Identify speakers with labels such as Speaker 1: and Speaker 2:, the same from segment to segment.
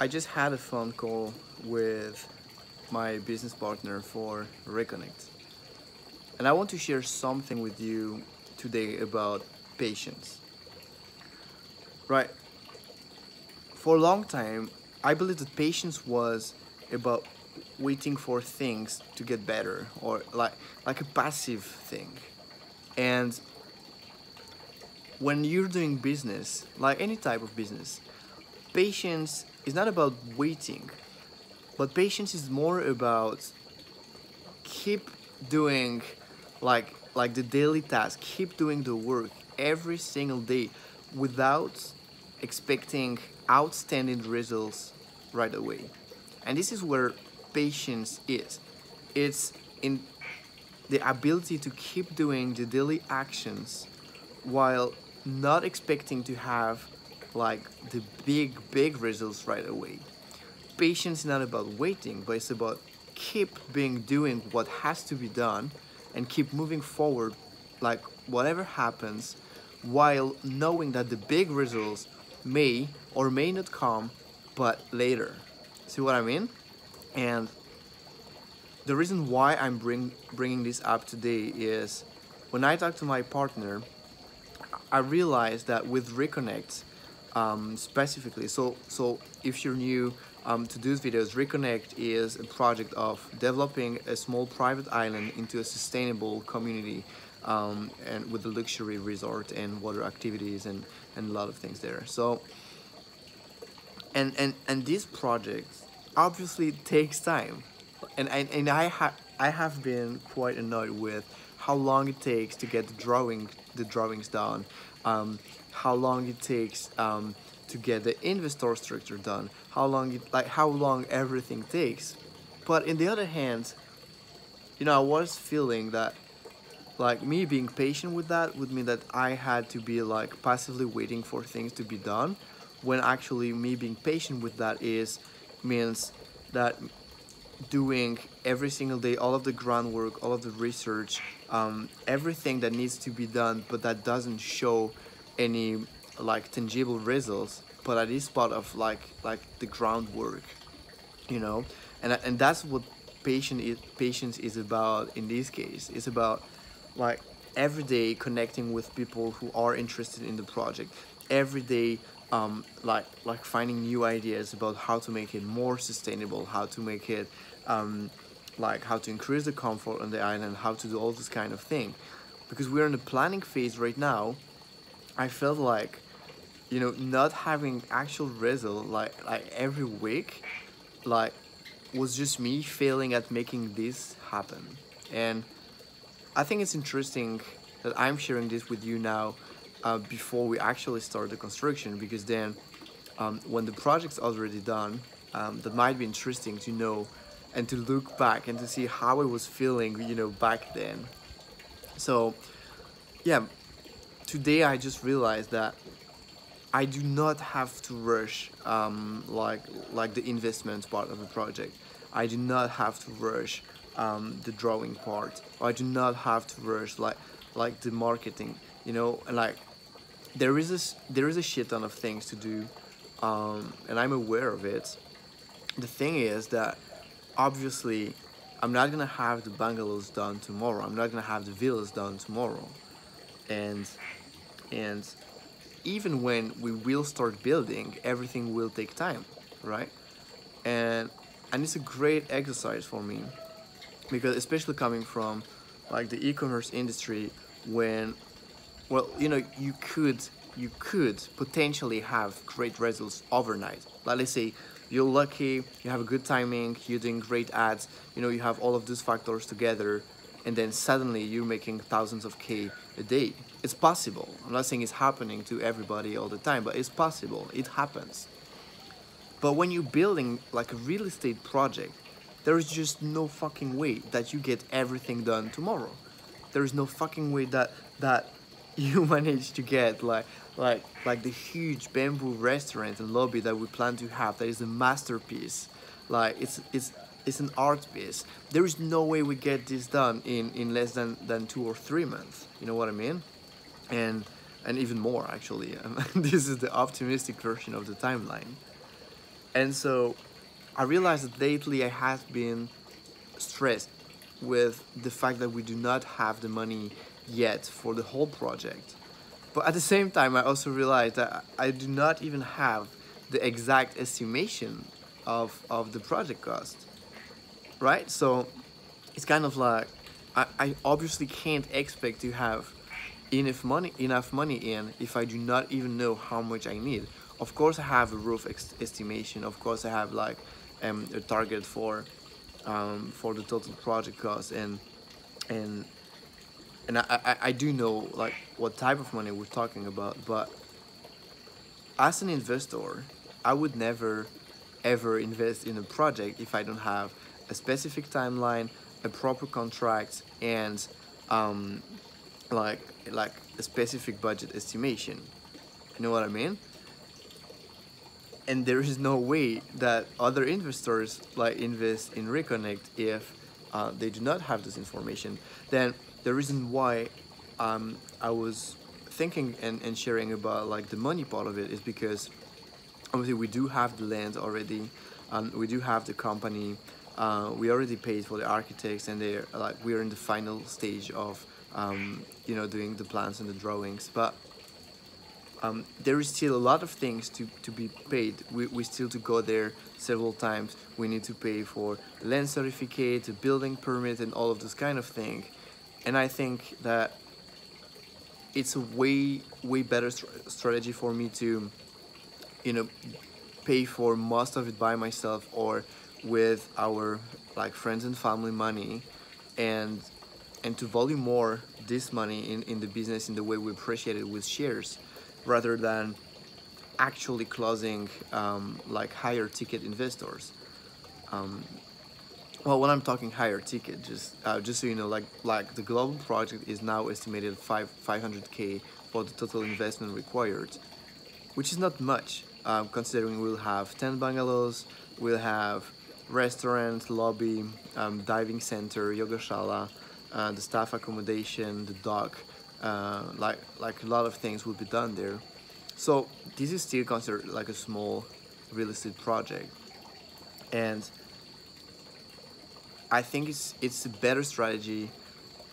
Speaker 1: I just had a phone call with my business partner for Reconnect. And I want to share something with you today about patience. Right, for a long time, I believed that patience was about waiting for things to get better or like a passive thing. And when you're doing business, like any type of business, patience is not about waiting, but patience is more about keep doing like the daily task, keep doing the work every single day without expecting outstanding results right away. And this is where patience is. It's in the ability to keep doing the daily actions while not expecting to have like the big results right away. Patience is not about waiting, but it's about keep being doing what has to be done and keep moving forward like whatever happens while knowing that the big results may or may not come but later. See what I mean? And the reason why bringing this up today is when I talk to my partner, I realized that with Reconnect, specifically, so if you're new to these videos, Reconnect is a project of developing a small private island into a sustainable community, and with a luxury resort and water activities and a lot of things there. So and this project obviously takes time, and I have been quite annoyed with how long it takes to get the drawings done, how long it takes to get the investor structure done, how long everything takes. But in the other hand, I was feeling that like me being patient with that would mean that I had to be like passively waiting for things to be done, when actually me being patient with that is means that doing every single day all of the groundwork, all of the research, everything that needs to be done but that doesn't show any like tangible results, but that is part of like the groundwork, you know and that's what patience is about. In this case, it's about like every day connecting with people who are interested in the project every day, like finding new ideas about how to make it more sustainable, how to make it like how to increase the comfort on the island, how to do all this kind of thing. Because we're in the planning phase right now, I felt like not having actual result like every week, like was just me failing at making this happen. And I think it's interesting that I'm sharing this with you now, before we actually start the construction, because then when the project's already done, that might be interesting to know and to look back and to see how I was feeling, back then. So yeah, today I just realized that I do not have to rush, like the investment part of the project. I do not have to rush the drawing part. Or I do not have to rush like the marketing. And like there is a shit ton of things to do, and I'm aware of it. The thing is that obviously I'm not gonna have the bungalows done tomorrow. I'm not gonna have the villas done tomorrow, and and even when we will start building, everything will take time, right? And it's a great exercise for me, because especially coming from like the e-commerce industry, when well, you could potentially have great results overnight. Like let's say you're lucky, you have a good timing, you're doing great ads, you have all of these factors together, and then suddenly you're making thousands of K a day. It's possible. I'm not saying it's happening to everybody all the time, but it's possible. It happens. But when you're building like a real estate project, there is just no fucking way that you get everything done tomorrow. There is no fucking way that you manage to get like the huge bamboo restaurant and lobby that we plan to have. That is a masterpiece. Like it's an art piece. There is no way we get this done in less than 2 or 3 months. You know what I mean? And even more actually. This is the optimistic version of the timeline. And so I realized that lately I have been stressed with the fact that we do not have the money yet for the whole project. But at the same time, I also realized that I do not even have the exact estimation of the project cost, right? So it's kind of like I obviously can't expect to have enough money in if I do not even know how much I need. Of course, I have a rough estimation. Of course, I have like a target for the total project cost, and I do know like what type of money we're talking about. But as an investor, I would never ever invest in a project if I don't have a specific timeline, a proper contract, and um, like like a specific budget estimation. You know what I mean? And there is no way that other investors like invest in Reconnect if they do not have this information. Then the reason why I was thinking and sharing about like the money part of it is because obviously we do have the land already, we do have the company, we already paid for the architects, and they're like we're in the final stage of doing the plans and the drawings. But there is still a lot of things to be paid. We still to go there several times. We need to pay for land certificate, a building permit, and all of this kind of thing. And I think that it's a way better strategy for me to you know pay for most of it by myself or with our like friends and family money, and to value more this money in the business in the way we appreciate it with shares, rather than actually closing like higher ticket investors. Um, well, when I'm talking higher ticket, just so you know, like the global project is now estimated 500K for the total investment required, which is not much, considering we'll have 10 bungalows, we'll have restaurant, lobby, diving center, yoga shala, the staff accommodation, the dock, like a lot of things will be done there. So this is still considered like a small real estate project, and I think it's a better strategy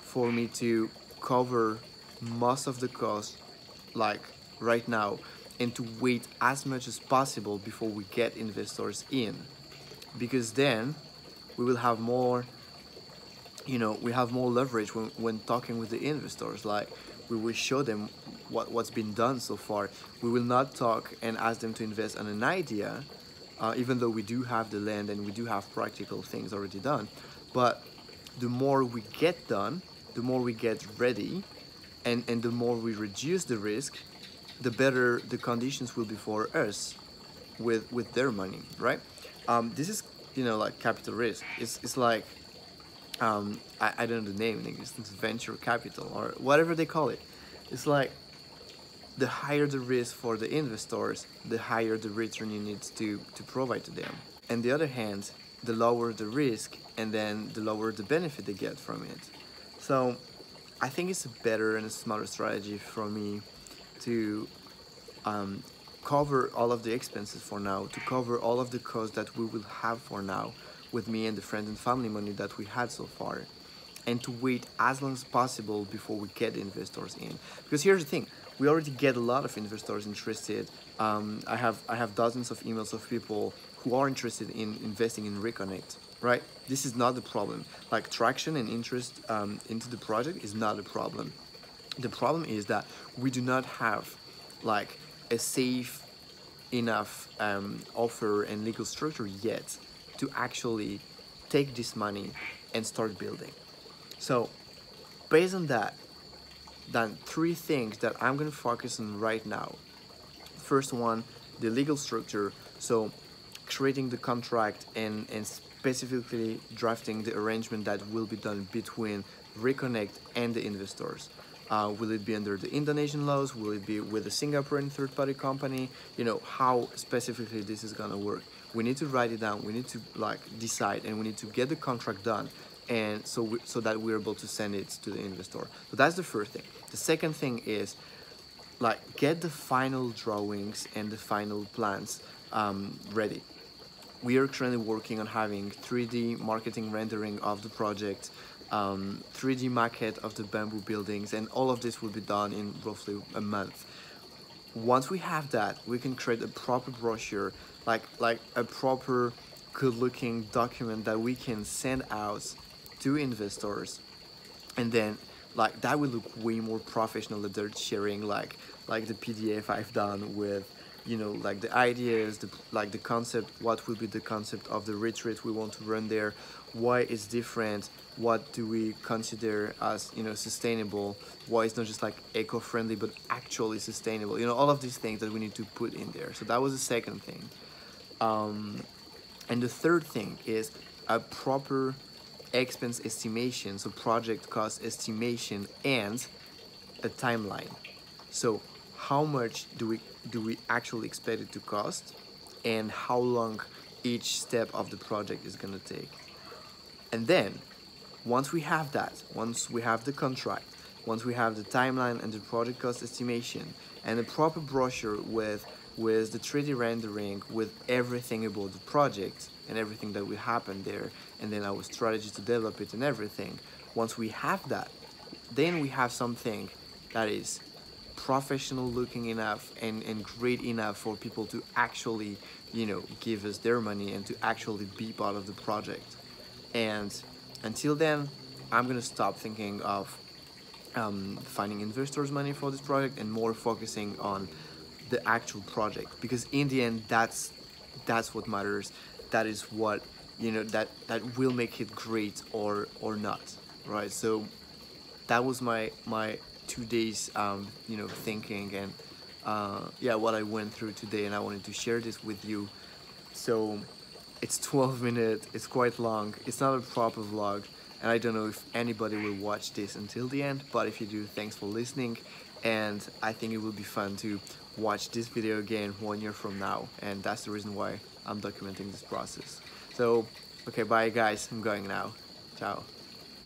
Speaker 1: for me to cover most of the cost like right now, and to wait as much as possible before we get investors in, because then we will have more, we have more leverage when talking with the investors. Like we will show them what's been done so far. We will not talk and ask them to invest on an idea, even though we do have the land and we do have practical things already done. But the more we get done, the more we get ready, and the more we reduce the risk, the better the conditions will be for us with their money, right? This is like capital risk. It's like I don't know the name in English. It's venture capital or whatever they call it. It's like the higher the risk for the investors, the higher the return you need to provide to them. And the other hand, the lower the risk, and then the lower the benefit they get from it. So I think it's a better and a smarter strategy for me to um, cover all of the expenses for now, to cover all of the costs that we will have for now with me and the friends and family money that we had so far, and to wait as long as possible before we get investors in. Because here's the thing, we already get a lot of investors interested. I have dozens of emails of people who are interested in investing in Reconnect, right? This is not the problem. Like traction and interest into the project is not a problem. The problem is that we do not have like a safe enough offer and legal structure yet to actually take this money and start building. So based on that, then three things that I'm going to focus on right now. First one, the legal structure. So creating the contract and specifically drafting the arrangement that will be done between Reconnect and the investors. Will it be under the Indonesian laws? Will it be with a Singaporean third-party company? How specifically this is gonna work. We need to write it down. We need to like decide, and we need to get the contract done, and so that we're able to send it to the investor. So that's the first thing. The second thing is like get the final drawings and the final plans ready. we are currently working on having 3D marketing rendering of the project, 3D maquette of the bamboo buildings, and all of this will be done in roughly a month. Once we have that, we can create a proper brochure, like a proper good looking document that we can send out to investors, and then like that will look way more professional that they're sharing like the PDF I've done with, you know, like the ideas, like the concept, what will be the concept of the retreat we want to run there, why it's different, what do we consider as, you know, sustainable, why it's not just like eco-friendly but actually sustainable, you know, all of these things that we need to put in there. So that was the second thing. And the third thing is a proper expense estimation, so project cost estimation and a timeline. So how much do we actually expect it to cost, and how long each step of the project is going to take. And then once we have that, once we have the contract, once we have the timeline and the project cost estimation and a proper brochure with the 3D rendering, with everything about the project and everything that will happen there, and then our strategy to develop it and everything, once we have that, then we have something that is professional looking enough and great enough for people to actually, you know, give us their money and to actually be part of the project. And until then, I'm gonna stop thinking of finding investors' money for this project and more focusing on the actual project, because in the end, that's what matters. That is what, you know, that will make it great or not, right? So that was my 2 days, you know, thinking, and yeah, what I went through today, and I wanted to share this with you. So it's 12 minutes, it's quite long, it's not a proper vlog, and I don't know if anybody will watch this until the end, but if you do, thanks for listening, and I think it will be fun to watch this video again 1 year from now, and that's the reason why I'm documenting this process. So okay, bye guys, I'm going now. Ciao.